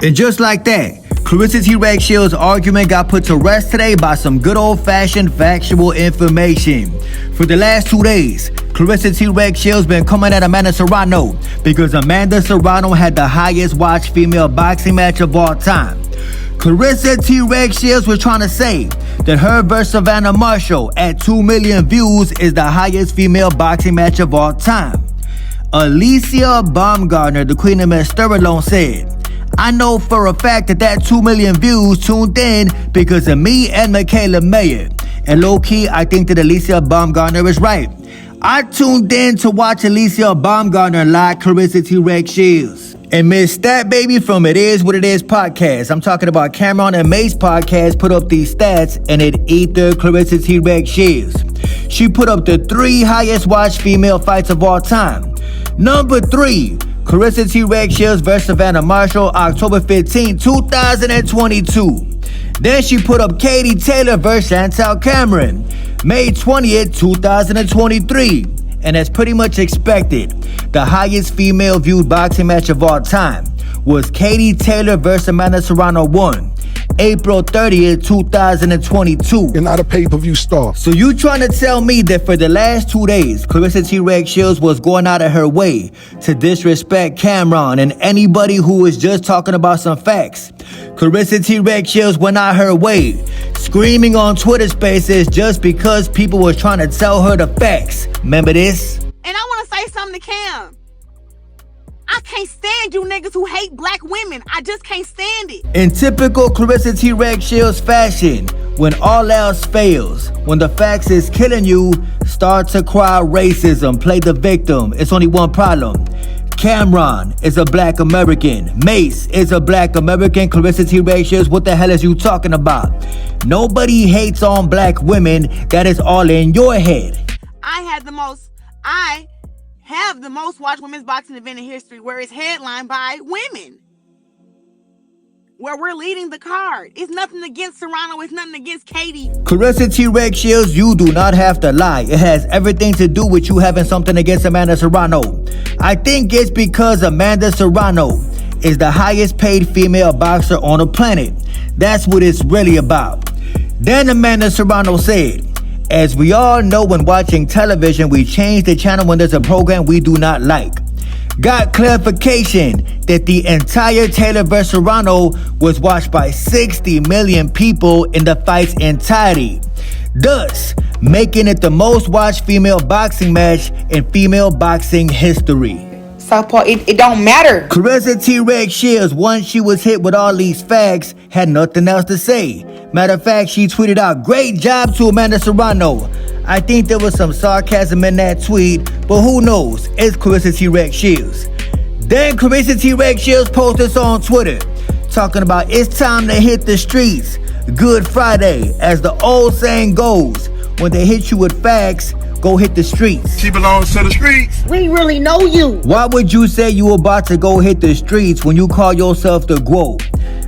And just like that, Clarissa T-Rex Shields' argument got put to rest today by some good old-fashioned factual information. For the last 2 days, Clarissa T-Rex Shields been coming at Amanda Serrano because Amanda Serrano had the highest watched female boxing match of all time. Clarissa T-Rex Shields was trying to say that her versus Savannah Marshall at 2 million views is the highest female boxing match of all time. Alicia Baumgartner, the queen of Miss Sterling, said, "I know for a fact that 2 million views tuned in because of me and Michaela Mayer. And low-key, I think that Alicia Baumgartner is right. I tuned in to watch Alicia Baumgartner like Clarissa T-Rex Shields." And Miss Stat Baby from It Is What It Is podcast, I'm talking about Cameron and May's podcast, put up these stats and it either Clarissa T-Rex Shields. She put up the 3 highest watched female fights of all time. Number 3, Clarissa T-Rex Shields vs. Savannah Marshall, October 15, 2022. Then she put up Katie Taylor vs. Chantel Cameron, May 20th, 2023. And as pretty much expected, the highest female viewed boxing match of all time was Katie Taylor vs. Amanda Serrano 1, April 30th, 2022. You're not a pay-per-view star. So you trying to tell me that for the last 2 days, Clarissa T-Rex Shields was going out of her way to disrespect Cameron and anybody who was just talking about some facts? Clarissa T-Rex Shields went out her way, screaming on Twitter Spaces just because people was trying to tell her the facts. Remember this? And I want to say something to Cam. I can't stand you niggas who hate black women. I just can't stand it. In typical Clarissa T-Rex Shields fashion, when all else fails, when the facts is killing you, start to cry racism, play the victim. It's only one problem. Cameron is a black American. Mace is a black American. Clarissa T-Rex Shields, what the hell is you talking about? Nobody hates on black women. That is all in your head. I have the most watched women's boxing event in history where it's headlined by women. Where we're leading the card. It's nothing against Serrano. It's nothing against Katie. Clarissa T-Rex Shields, you do not have to lie. It has everything to do with you having something against Amanda Serrano. I think it's because Amanda Serrano is the highest paid female boxer on the planet. That's what it's really about. Then Amanda Serrano said, "As we all know when watching television, we change the channel when there's a program we do not like." Got clarification that the entire Taylor vs. Serrano was watched by 60 million people in the fight's entirety, thus making it the most watched female boxing match in female boxing history. Southpaw, it don't matter. Clarissa T-Rex Shields, once she was hit with all these facts, had nothing else to say. Matter of fact, she tweeted out, "Great job to Amanda Serrano." I think there was some sarcasm in that tweet, but who knows? It's Clarissa T-Rex Shields. Then Clarissa T-Rex Shields posted this on Twitter, talking about it's time to hit the streets. Good Friday, as the old saying goes, when they hit you with facts, go hit the streets. She belongs to the streets. We really know you. Why would you say you about to go hit the streets when you call yourself the GOAT?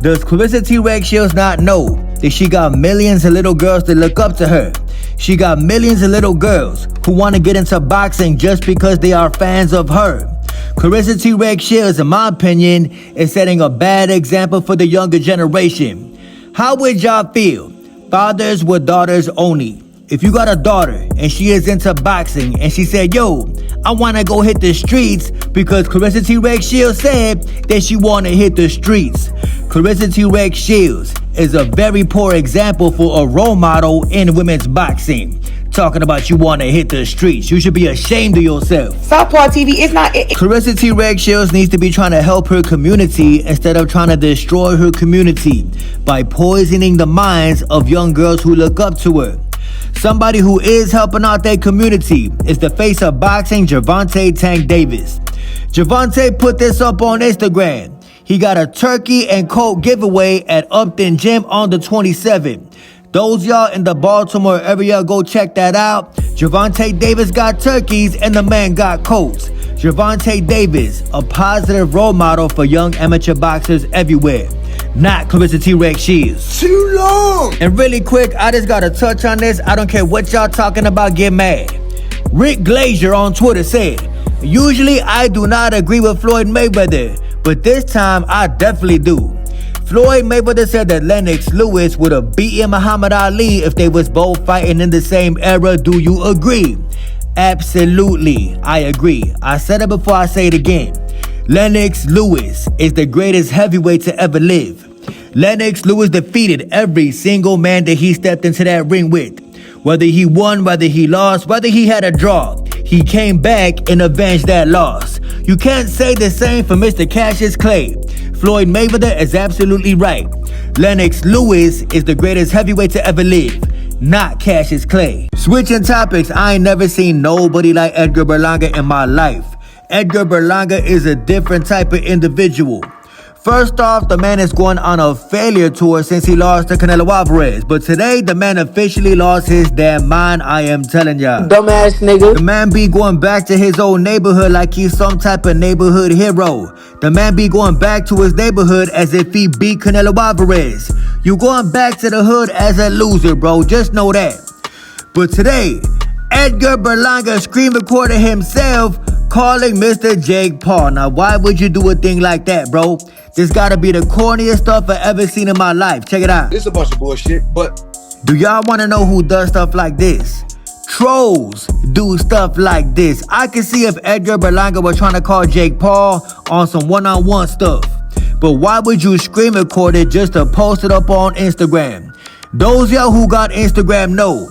Does Clarissa T-Rex Shields not know that she got millions of little girls that look up to her? She got millions of little girls who want to get into boxing just because they are fans of her. Clarissa T-Rex Shields, in my opinion, is setting a bad example for the younger generation. How would y'all feel? Fathers with daughters only. If you got a daughter and she is into boxing and she said, "Yo, I want to go hit the streets," because Clarissa T-Rex Shields said that she want to hit the streets. Clarissa T-Rex Shields is a very poor example for a role model in women's boxing. Talking about you want to hit the streets. You should be ashamed of yourself. Southpaw TV, it's not... Clarissa T-Rex Shields needs to be trying to help her community instead of trying to destroy her community by poisoning the minds of young girls who look up to her. Somebody who is helping out their community is the face of boxing, Gervonta Tank Davis. Gervonta put this up on Instagram. He got a turkey and coat giveaway at Upton Gym on the 27th. Those y'all in the Baltimore area, go check that out. Gervonta Davis got turkeys and the man got coats. Gervonta Davis, a positive role model for young amateur boxers everywhere. Not Clarissa T-Rex Shields. Too long. And really quick, I just gotta touch on this. I don't care what y'all talking about, get mad. Rick Glazier on Twitter said, "Usually I do not agree with Floyd Mayweather, but this time I definitely do. Floyd Mayweather said that Lennox Lewis would have beaten Muhammad Ali if they was both fighting in the same era. Do you agree? Absolutely, I agree. I said it before, I say it again. Lennox Lewis is the greatest heavyweight to ever live. Lennox Lewis defeated every single man that he stepped into that ring with. Whether he won, whether he lost, whether he had a draw, he came back and avenged that loss. You can't say the same for Mr. Cassius Clay. Floyd Mayweather is absolutely right. Lennox Lewis is the greatest heavyweight to ever live, not Cassius Clay. Switching topics, I ain't never seen nobody like Edgar Berlanga in my life. Edgar Berlanga is a different type of individual. First off, the man is going on a failure tour since he lost to Canelo Alvarez. But today, the man officially lost his damn mind, I am telling y'all. Dumbass nigga. The man be going back to his old neighborhood like he's some type of neighborhood hero. The man be going back to his neighborhood as if he beat Canelo Alvarez. You going back to the hood as a loser, bro. Just know that. But today, Edgar Berlanga screen recorded himself calling Mr. Jake Paul. Now, why would you do a thing like that, bro? This gotta be the corniest stuff I ever seen in my life. Check it out. It's a bunch of bullshit, but Do y'all wanna know who does stuff like this? Trolls do stuff like this. I can see if Edgar Berlanga was trying to call Jake Paul on some one-on-one stuff. But why would you screen record it just to post it up on Instagram? Those y'all who got Instagram know.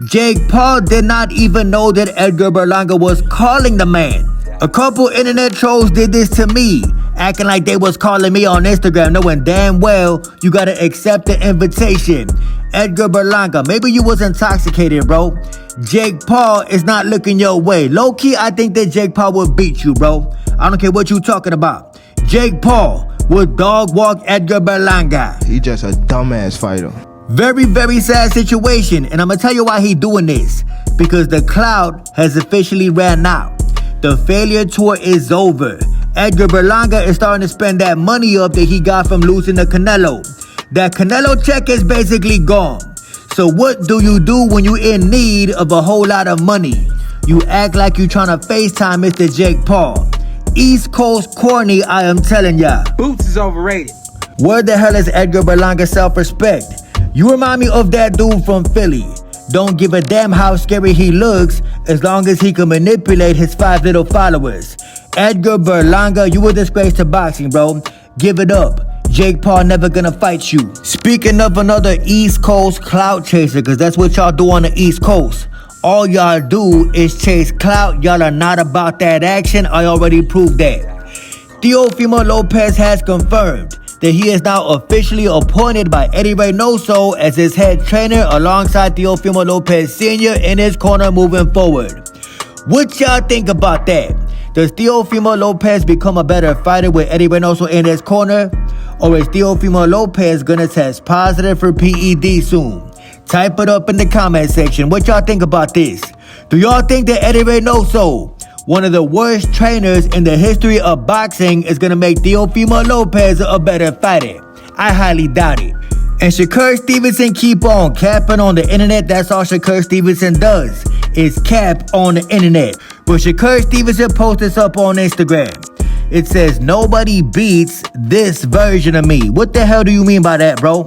Jake Paul did not even know that Edgar Berlanga was calling the man. A couple internet trolls did this to me, acting like they was calling me on Instagram, knowing damn well you gotta accept the invitation. Edgar Berlanga, maybe you was intoxicated, bro. Jake Paul is not looking your way. Low-key, I think that Jake Paul will beat you, bro. I don't care what you talking about. Jake Paul would dog walk Edgar Berlanga. He just a dumbass fighter. Very, very sad situation, and I'm gonna tell you why he doing this. Because the cloud has officially ran out. The failure tour is over. Edgar Berlanga is starting to spend that money up that he got from losing to Canelo. That Canelo check is basically gone. So what do you do when you're in need of a whole lot of money? You act like you trying to FaceTime Mr. Jake Paul. East Coast corny, I am telling ya. Boots is overrated. Where the hell is Edgar Berlanga's self-respect? You remind me of that dude from Philly. Don't give a damn how scary he looks as long as he can manipulate his 5 little followers. Edgar Berlanga, you a disgrace to boxing, bro. Give it up. Jake Paul never gonna fight you. Speaking of another East Coast clout chaser, cause that's what y'all do on the East Coast. All y'all do is chase clout. Y'all are not about that action. I already proved that. Teofimo Lopez has confirmed that he is now officially appointed by Eddie Reynoso as his head trainer alongside Teofimo Lopez Sr. in his corner moving forward. What y'all think about that? Does Teofimo Lopez become a better fighter with Eddie Reynoso in his corner? Or is Teofimo Lopez gonna test positive for PED soon? Type it up in the comment section. What y'all think about this? Do y'all think that Eddie Reynoso, one of the worst trainers in the history of boxing, is gonna make Teofimo Lopez a better fighter? I highly doubt it. And Shakur Stevenson keep on capping on the internet. That's all Shakur Stevenson does, is cap on the internet. But Shakur Stevenson posted this up on Instagram. It says, nobody beats this version of me. What the hell do you mean by that, bro?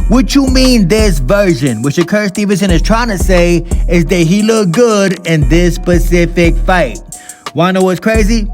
What you mean this version? What Shakur Stevenson is trying to say is that he looked good in this specific fight. Wanna know what's crazy?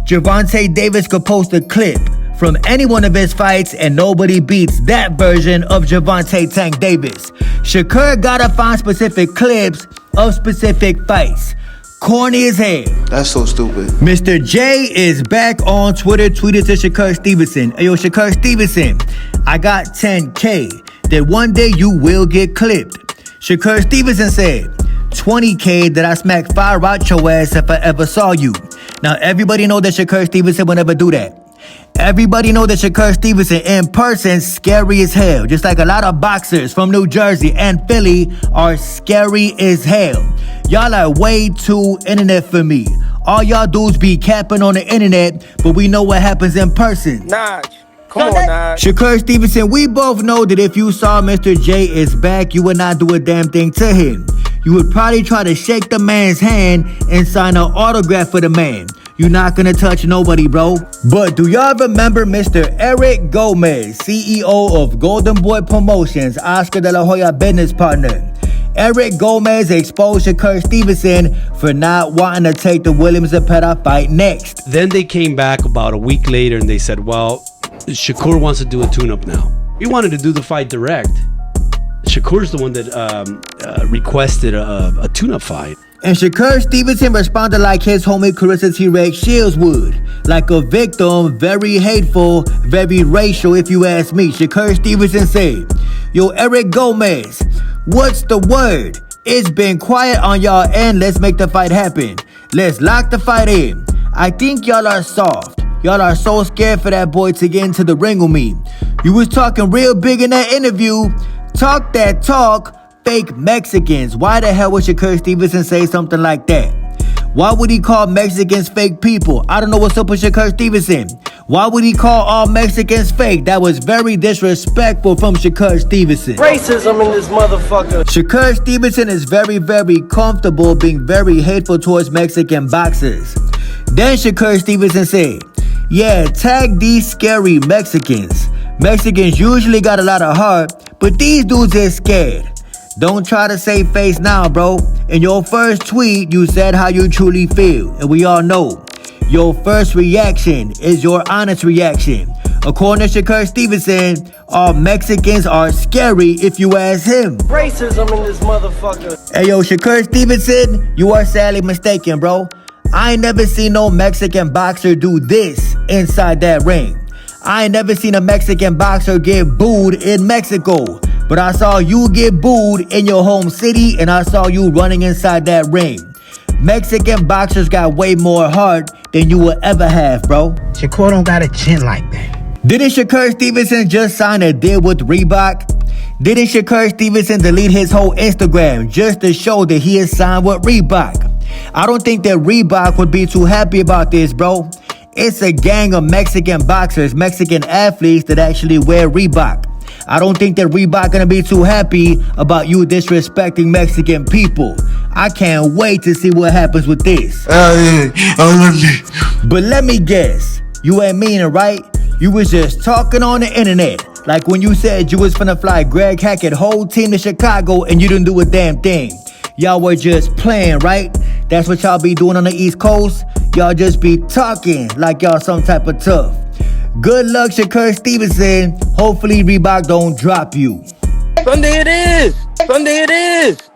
Gervonta Davis could post a clip from any one of his fights and nobody beats that version of Gervonta Tank Davis. Shakur gotta find specific clips of specific fights. Corny as hell. That's so stupid. Mr. J is back on Twitter, tweeted to Shakur Stevenson. Hey, yo, Shakur Stevenson, I got 10K that one day you will get clipped. Shakur Stevenson said, 20K that I smack fire out your ass if I ever saw you. Now, everybody know that Shakur Stevenson will never do that. Everybody know that Shakur Stevenson in person scary as hell. Just like a lot of boxers from New Jersey and Philly are scary as hell. Y'all are way too internet for me. All y'all dudes be capping on the internet, but we know what happens in person. Naj, come on, Naj. Shakur Stevenson, we both know that if you saw Mr. J is back, you would not do a damn thing to him. You would probably try to shake the man's hand and sign an autograph for the man. you're not gonna touch nobody, bro. But do y'all remember Mr. Eric Gomez, CEO of Golden Boy Promotions, Oscar De La Hoya business partner? Eric Gomez exposed Shakur Stevenson for not wanting to take the Williams Zepeda fight next. Then they came back about a week later and they said, well, Shakur wants to do a tune-up now. He wanted to do the fight direct. Shakur's the one that requested a tune-up fight. And Shakur Stevenson responded like his homie Clarissa T-Rex Shields would. Like a victim, very hateful, very racial if you ask me. Shakur Stevenson said, yo, Eric Gomez, what's the word? It's been quiet on y'all end. Let's make the fight happen. Let's lock the fight in. I think y'all are soft. Y'all are so scared for that boy to get into the ring with me. You was talking real big in that interview. Talk that talk. Fake Mexicans. Why the hell would Shakur Stevenson say something like that? Why would he call Mexicans fake people? I don't know what's up with Shakur Stevenson. Why would he call all Mexicans fake? That was very disrespectful from Shakur Stevenson. Racism in this motherfucker. Shakur Stevenson is very, very comfortable being very hateful towards Mexican boxers. Then Shakur Stevenson said, yeah, tag these scary Mexicans. Mexicans usually got a lot of heart, but these dudes is scared. Don't try to save face now, bro. In your first tweet, you said how you truly feel, and we all know. Your first reaction is your honest reaction. According to Shakur Stevenson, all Mexicans are scary if you ask him. Racism in this motherfucker. Hey yo, Shakur Stevenson, you are sadly mistaken, bro. I ain't never seen no Mexican boxer do this inside that ring. I ain't never seen a Mexican boxer get booed in Mexico. But I saw you get booed in your home city, and I saw you running inside that ring. Mexican boxers got way more heart than you will ever have, bro. Shakur don't got a chin like that. Didn't Shakur Stevenson just sign a deal with Reebok? Didn't Shakur Stevenson delete his whole Instagram just to show that he is signed with Reebok? I don't think that Reebok would be too happy about this, bro. It's a gang of Mexican boxers, Mexican athletes that actually wear Reebok. I don't think that Reebok gonna be too happy about you disrespecting Mexican people. I can't wait to see what happens with this. But let me guess, you ain't mean it, right? You was just talking on the internet. Like when you said you was finna fly Greg Hackett's whole team to Chicago and you didn't do a damn thing. Y'all were just playing, right? That's what y'all be doing on the East Coast. Y'all just be talking like y'all some type of tough. Good luck, Shakur Stevenson. Hopefully Reebok don't drop you. Sunday it is. Sunday it is.